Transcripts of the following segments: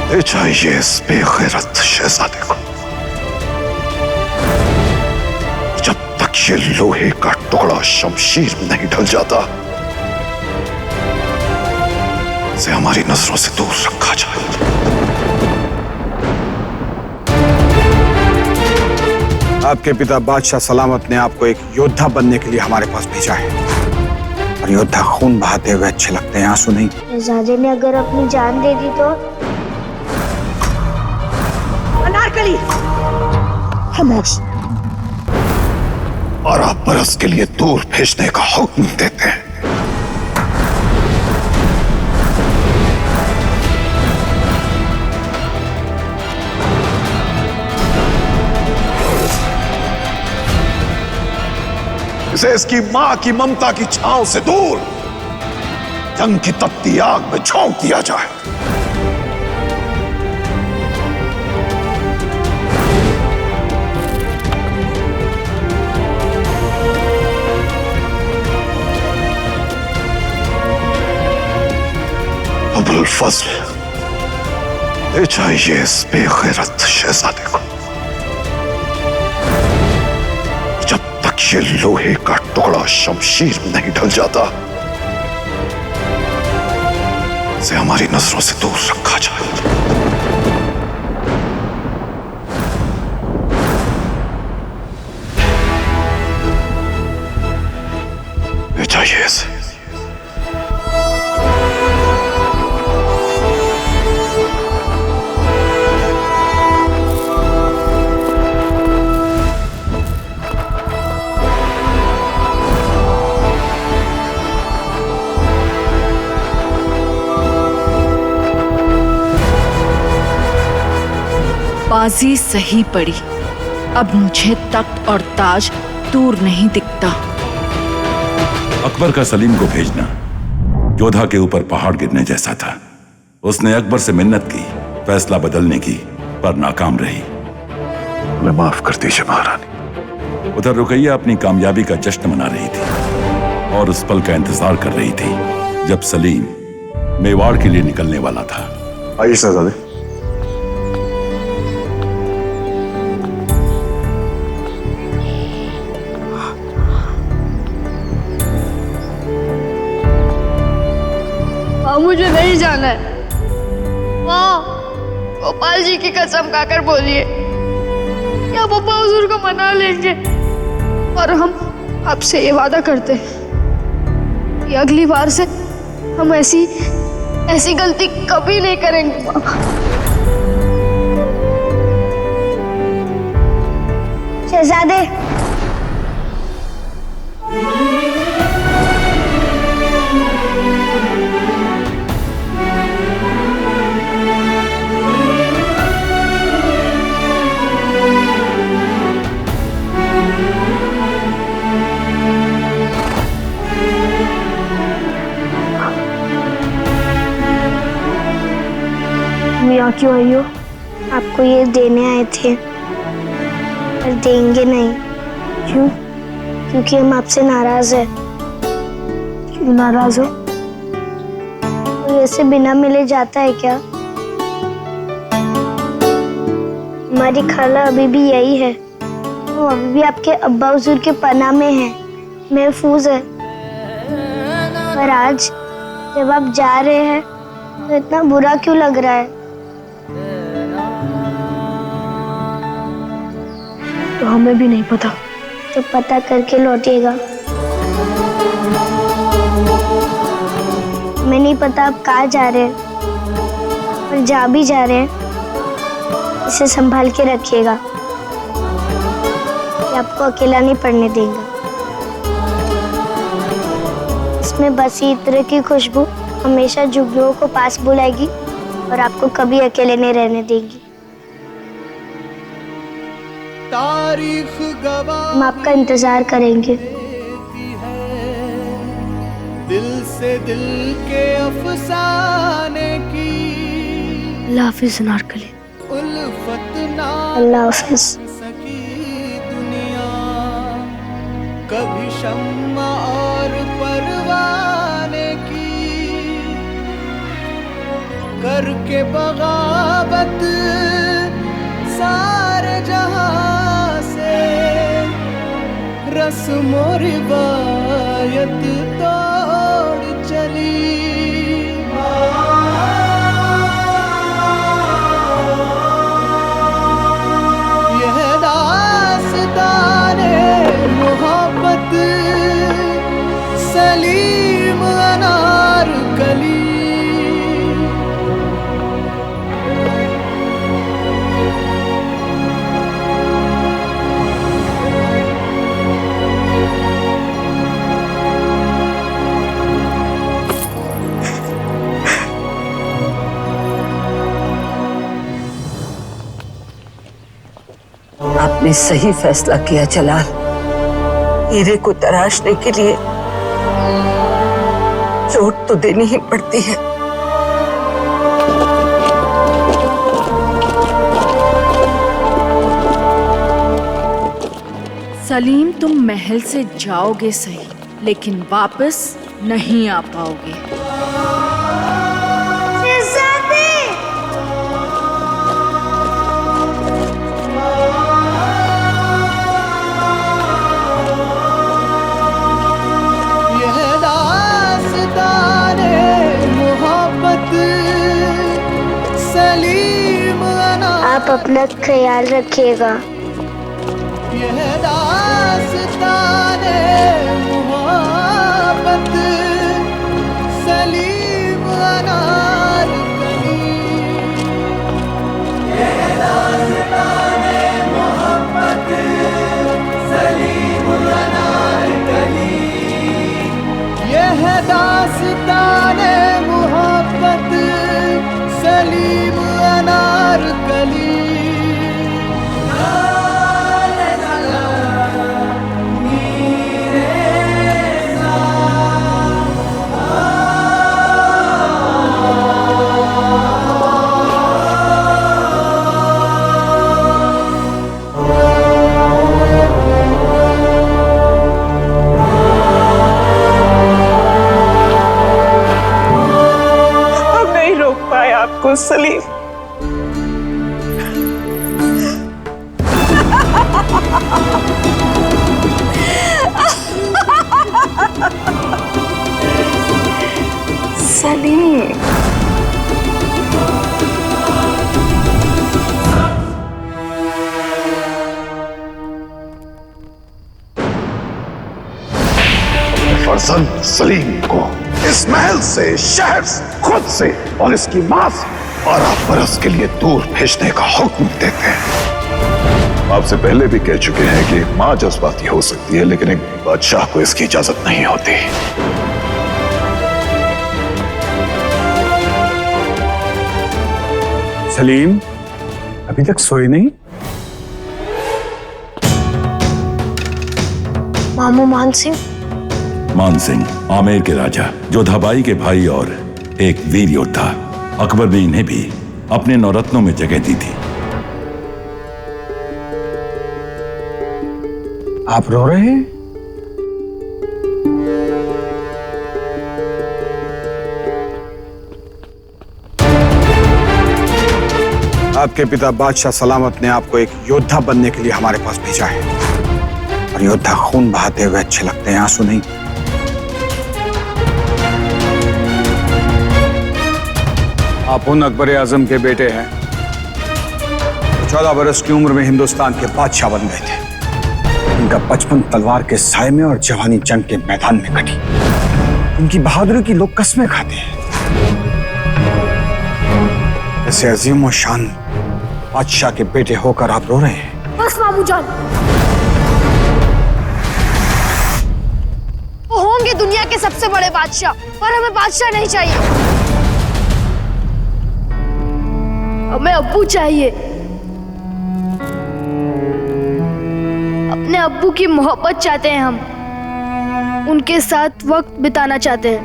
ले जाइए इस बेगैरत शहजादे को। जब तक ये लोहे का टुकड़ा शमशीर में नहीं ढल जाता, इसे हमारी नजरों से दूर रखा जाए। आपके पिता बादशाह सलामत ने आपको एक योद्धा बनने के लिए हमारे पास भेजा है, और योद्धा खून बहाते हुए अच्छे लगते हैं, आंसू नहीं। शहजादे ने अगर अपनी जान दे दी तो? अनारकली, खामोश। 12 बरस के लिए दूर भेजने का हुक्म देते हैं। इसे इसकी मां की ममता की छांव से दूर जंग की तपती आग में झोंक दिया जाए। अबुल फजल, ले जाइए इस बेगैरत शहजादे को। ये लोहे का टुकड़ा शमशीर में नहीं ढल जाता, इसे हमारी नजरों से दूर रखा जाए। ले जाइए इसे। बाजी सही पड़ी। अब मुझे तख्त और ताज दूर नहीं दिखता। अकबर का सलीम को भेजना योद्धा के ऊपर पहाड़ गिरने जैसा था। उसने अकबर से मिन्नत की, फैसला बदलने की, पर नाकाम रही। मैं माफ कर दीजिए महारानी। उधर रुकैया अपनी कामयाबी का जश्न मना रही थी और उस पल का इंतजार कर रही थी जब सलीम मेवाड़ के लिए निकलने वाला था। आइए शहजादे। मुझे नहीं जाना है। माँ, गोपाल जी की कसम खाकर बोलिए क्या पप्पा हुजूर को मना लेंगे, और हम आपसे ये वादा करते हैं कि अगली बार से हम ऐसी गलती कभी नहीं करेंगे। माँ, शहजादे, यहाँ क्यों आई हो? आपको ये देने आए थे, पर देंगे नहीं। क्यों? क्योंकि हम आपसे नाराज हैं। क्यों नाराज हो? कोई ऐसे बिना मिले जाता है क्या? हमारी खाला अभी भी यही है, वो अभी भी आपके अब्बा हुजूर के पनाह में है, महफूज है। पर आज जब आप जा रहे हैं तो इतना बुरा क्यों लग रहा है? तो हमें भी नहीं पता। तो पता करके लौटिएगा। हमें नहीं पता आप कहाँ जा रहे हैं, और जा भी जा रहे हैं इसे संभाल के रखिएगा, ये आपको अकेला नहीं पड़ने देगा। इसमें बसी इत्र की खुशबू हमेशा जुगनुओं को पास बुलाएगी और आपको कभी अकेले नहीं रहने देगी। हम आपका इंतजार करेंगे। दिल से दिल के अफसाने की अल्लाह हाफिज अनारकली। उल्फत ना अल्लाह हाफिज। सकी दुनिया कभी शम्मा और परवाने की करके बगा रस्म रिवायत तोड़ चली। यह दास्ताने मोहब्बत सलीम अनारकली। आपने सही फैसला किया जलाल। हीरे को तराशने के लिए चोट तो देनी ही पड़ती है। सलीम, तुम महल से जाओगे सही, लेकिन वापस नहीं आ पाओगे। आप अपना ख्याल रखिएगा। यह दास्ताने मोहब्बत सलीम अनारकली। यह दास्ताने मोहब्बत सलीम अनारकली। यह दास्ताने मोहब्बत सलीम अनारकली। आपको सलीम। सलीम, फर्जंद सलीम को इस महल से, शहर से, खुद से और इसकी मां से 12 बरस के लिए दूर भेजने का हुक्म देते हैं। आपसे पहले भी कह चुके हैं कि मां जज्बाती हो सकती है, लेकिन एक बादशाह को इसकी इजाजत नहीं होती। सलीम अभी तक सोए नहीं? मामू मान सिंह। मान सिंह आमेर के राजा, जोधाबाई के भाई और एक वीर योद्धा। अकबर ने इन्हें भी अपने नौरत्नों में जगह दी थी। आप रो रहे हैं? आपके पिता बादशाह सलामत ने आपको एक योद्धा बनने के लिए हमारे पास भेजा है, और योद्धा खून बहाते हुए अच्छे लगते हैं, आंसू नहीं। आप उन अकबर आजम के बेटे हैं 14 बरस की उम्र में हिंदुस्तान के बादशाह बन गए थे। इनका बचपन तलवार के साए में और जवानी जंग के मैदान में कटी। इनकी बहादुरी की लोग कसमें खाते हैं। ऐसे अजीम और शान बादशाह के बेटे होकर आप रो रहे हैं? बस मामू जान, वो होंगे दुनिया के सबसे बड़े बादशाह, पर हमें बादशाह नहीं चाहिए, हमें अब्बू चाहिए। अपने अब्बू की मोहब्बत चाहते हैं हम, उनके साथ वक्त बिताना चाहते हैं,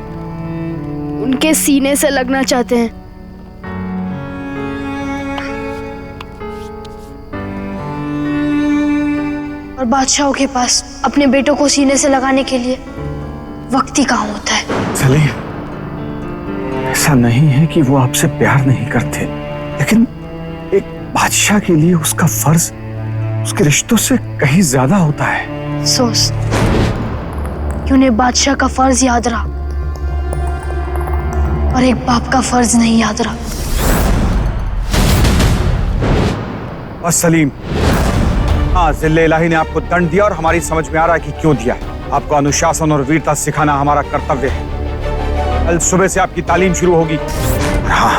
उनके सीने से लगना चाहते हैं। और बादशाहों के पास अपने बेटों को सीने से लगाने के लिए वक्त ही कहाँ होता है। सलीम, ऐसा नहीं है कि वो आपसे प्यार नहीं करते, लेकिन एक बादशाह के लिए उसका फर्ज उसके रिश्तों से कहीं ज्यादा होता है। सोच कि उन्हें बादशाह का फर्ज याद रहा और एक बाप का फर्ज नहीं याद रहा। बस सलीम, हाँ, जिल्ले इलाही ने आपको दंड दिया और हमारी समझ में आ रहा है कि क्यों दिया। आपको अनुशासन और वीरता सिखाना हमारा कर्तव्य है। कल सुबह से आपकी तालीम शुरू होगी। हाँ,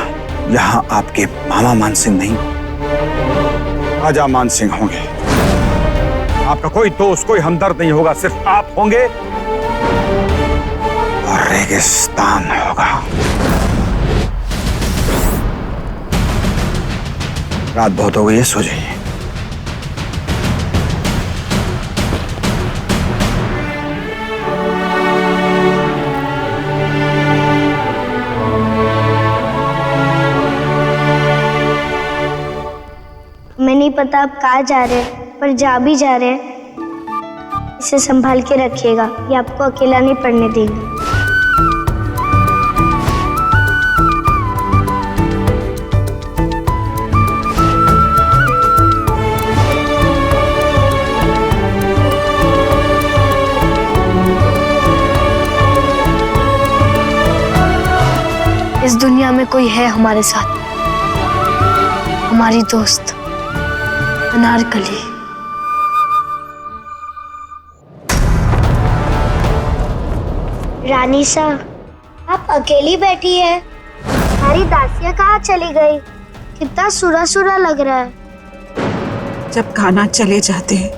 यहाँ आपके मामा मानसिंह नहीं, राजा मानसिंह होंगे। आपका कोई दोस्त, कोई हमदर्द नहीं होगा, सिर्फ आप होंगे और रेगिस्तान होगा। रात बहुत हो गई है, सो जाइए। हमें नहीं पता आप कहाँ जा रहे हैं, पर जा भी जा रहे हैं, इसे संभाल के रखिएगा। ये आपको अकेला नहीं पड़ने देंगे। इस दुनिया में कोई है हमारे साथ, हमारी दोस्त अनारकली। रानी साहब, आप अकेली बैठी है, हमारी दासियाँ कहाँ चली गई? कितना सूरा सूरा लग रहा है। जब कान्हा चले जाते हैं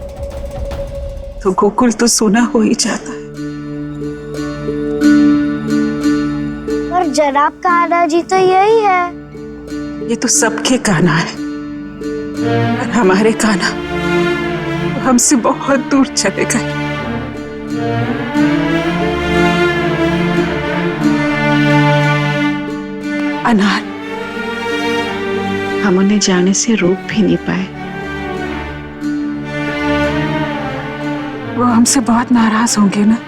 तो गोकुल तो सोना हो ही जाता है। पर जनाब कान्हा जी तो यही है। ये तो सबके कान्हा है, और हमारे कान्हा तो हमसे बहुत दूर चले गए। अनार, हम उन्हें जाने से रोक भी नहीं पाए। वो हमसे बहुत नाराज होंगे ना।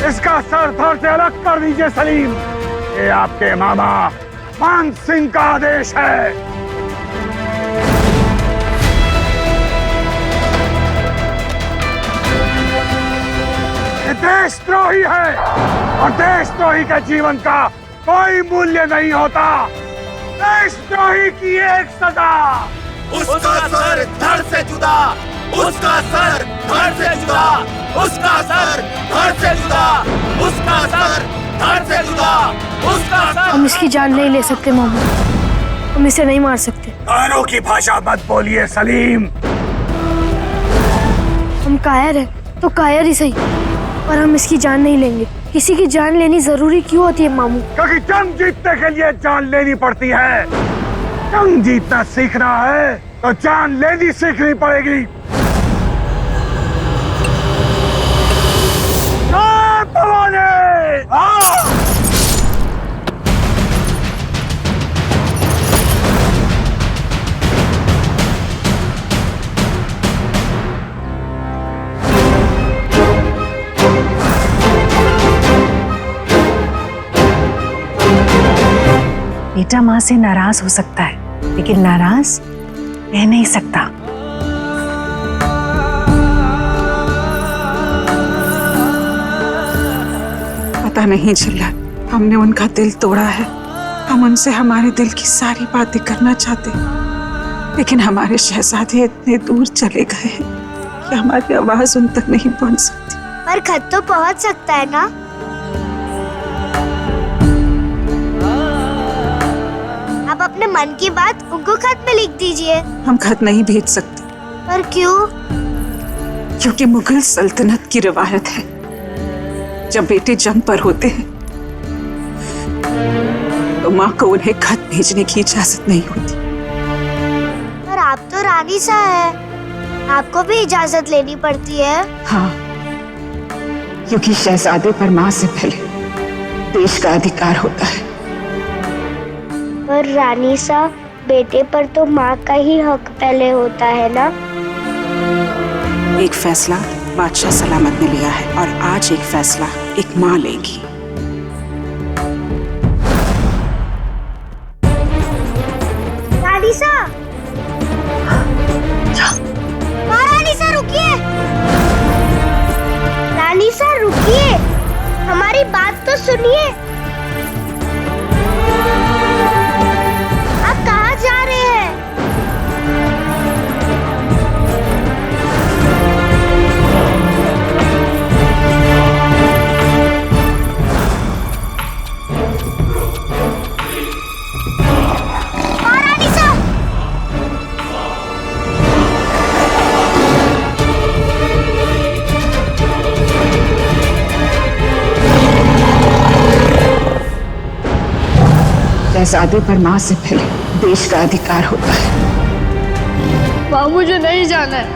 इसका सर धड़ से अलग कर दीजिए सलीम। ये आपके मामा मान सिंह का आदेश है। ये देशद्रोही है और देशद्रोही के जीवन का कोई मूल्य नहीं होता। देशद्रोही की एक सजा, उसका सर धड़ से जुदा, उसका सर धड़ से जुदा, उसका सर धड़ से जुदा, उसका सर धड़ से जुदा, उसका सर। हम इसकी जान नहीं ले सकते मामा, हम इसे नहीं मार सकते। कानों की भाषा मत बोलिए सलीम। हम कायर हैं तो कायर ही सही, पर हम इसकी जान नहीं लेंगे। किसी की जान लेनी जरूरी क्यों होती है मामू? क्योंकि जंग जीतने के लिए जान लेनी पड़ती है। जंग जीतना सीखना है तो जान लेनी सीखनी पड़ेगी। बेटा माँ से नाराज हो सकता है, लेकिन नाराज रह नहीं सकता। पता नहीं जिल्ला, हमने उनका दिल तोड़ा है। हम उनसे हमारे दिल की सारी बातें करना चाहते हैं, लेकिन हमारे शहजादे इतने दूर चले गए हैं कि हमारी आवाज उन तक नहीं पहुंच सकती। पर खत तो पहुंच सकता है ना? आप अपने मन की बात उनको खत में लिख दीजिए। हम खत नहीं भेज सकते। पर क्यों? क्योंकि मुगल सल्तनत की रिवायत है, जब बेटे जंग पर होते हैं तो माँ को उन्हें खत भेजने की इजाजत नहीं होती। पर आप तो रानी सा है, आपको भी इजाजत लेनी पड़ती है। हाँ, क्योंकि शहजादे पर माँ से पहले देश का अधिकार होता है। पर रानी सा, बेटे पर तो माँ का ही हक पहले होता है ना? एक फैसला बादशाह सलामत ने लिया है और आज एक फैसला एक माँ लेगी। सुनिए, आप कहाँ जा रहे हैं? महारानी साहब, शहजादे पर माँ से पहले देश का अधिकार होता है। वहाँ मुझे नहीं जाना है।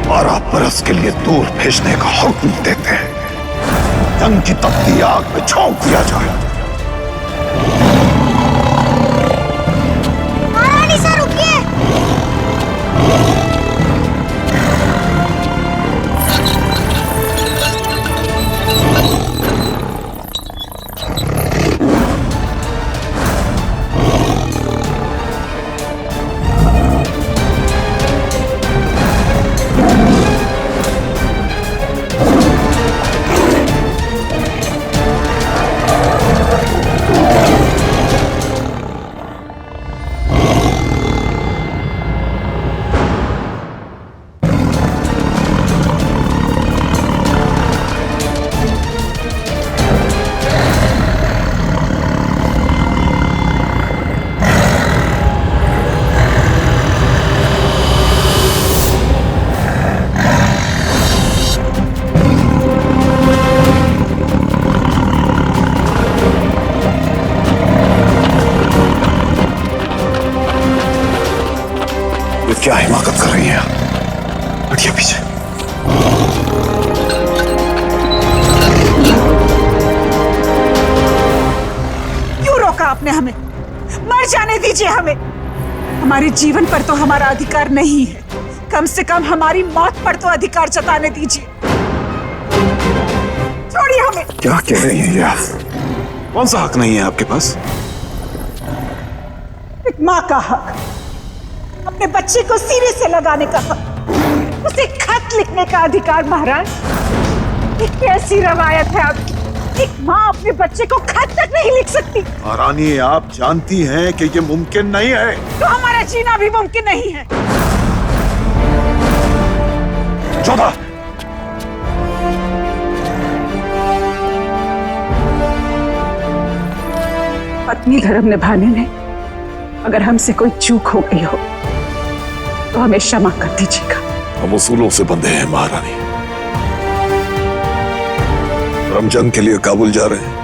12 बरस के लिए दूर भेजने का हुक्म देते हैं। जंग की तपती आग में झोंक दिया जाए। महारानी साहब रुकिए। क्या हिमाकत कर रही हैं आप? हटिए पीछे। क्यों रोका आपने हमें? मर जाने दीजिए हमें। हमारे जीवन पर तो हमारा अधिकार नहीं है, कम से कम हमारी मौत पर तो अधिकार जताने दीजिए। छोड़िए हमें। क्या कह रही हैं ये आप? कौन सा हक नहीं है आपके पास? एक माँ का हक, अपने बच्चे को सीने से लगाने का हक, उसे खत लिखने का अधिकार। महाराज, ये कैसी रवायत है आपकी? एक माँ अपने बच्चे को खत तक नहीं लिख सकती। महारानी, आप जानती हैं कि ये मुमकिन नहीं है। तो हमारा जीना भी मुमकिन नहीं है। जोधा, पत्नी धर्म निभाने में अगर हमसे कोई चूक हो गई हो तो हमें क्षमा कर दीजिएगा। हम उसूलों से बंधे हैं महारानी। हम जंग के लिए काबुल जा रहे हैं।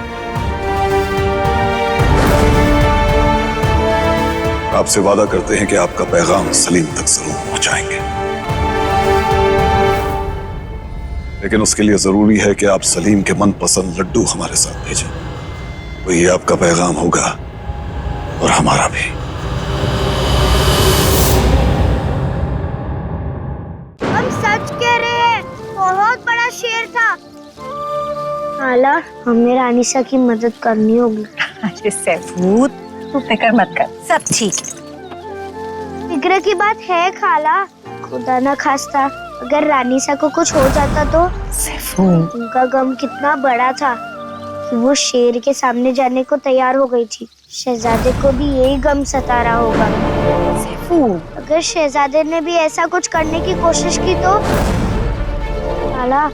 आपसे वादा करते हैं कि आपका पैगाम सलीम तक जरूर पहुंचाएंगे, लेकिन उसके लिए जरूरी है कि आप सलीम के मनपसंद लड्डू हमारे साथ भेजें। वही आपका पैगाम होगा और हमारा भी। हम सच कह रहे हैं, बहुत बड़ा शेर था। खाला, हमें रानीसा की मदद करनी होगी। अरे सैफू, तू फिक्र मत कर, सब ठीक है। फिक्र की बात है खाला, खुदा ना खास्ता अगर रानीसा को कुछ हो जाता तो। सैफू, उनका गम कितना बड़ा था कि वो शेर के सामने जाने को तैयार हो गई थी। शहजादे को भी यही गम सता रहा होगा। सैफू, अगर शहजादे ने भी ऐसा कुछ करने की कोशिश की तो? खाला,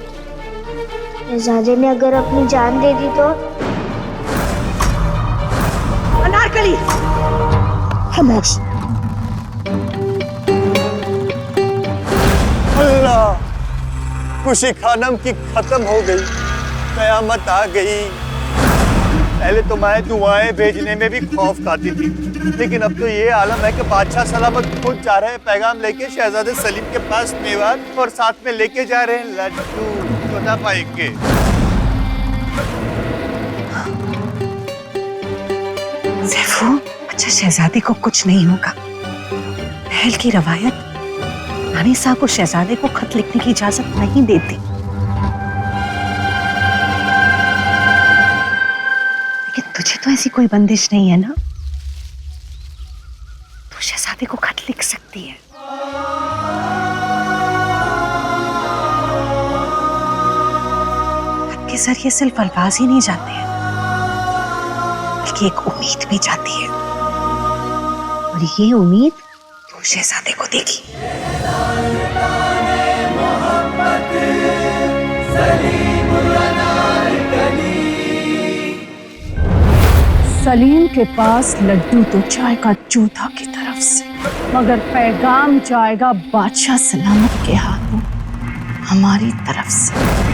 शहजादे ने अगर अपनी जान दे दी तो? अनारकली, खामोश। अल्लाह, खुशी खानम की खत्म हो गई, कयामत आ गई। पहले तो मैं दुआएं भेजने में भी खौफ खाती थी, लेकिन अब तो ये आलम है कि बादशाह सलामत खुद जा रहे हैं पैगाम लेके शहजादे सलीम के पास मेवात, और साथ में लेके जा रहे हैं लड्डू जोधा पाई के। सैफू, अच्छा शहजादी को कुछ नहीं होगा। महल की रवायत रानी साहब को शहजादे को खत लिखने की इजाजत नहीं देती, लेकिन तुझे तो ऐसी कोई बंदिश नहीं है ना? तू शहजादे को खत लिख सकती है। खत के जरिए सिर्फ अल्फाज ही नहीं जाते हैं, बल्कि एक उम्मीद भी जाती है, और ये उम्मीद तू शहजादे को देगी। सलीम के पास लड्डू तो जाएगा जोधा की तरफ से, मगर पैगाम जाएगा बादशाह सलामत के हाथों हमारी तरफ से।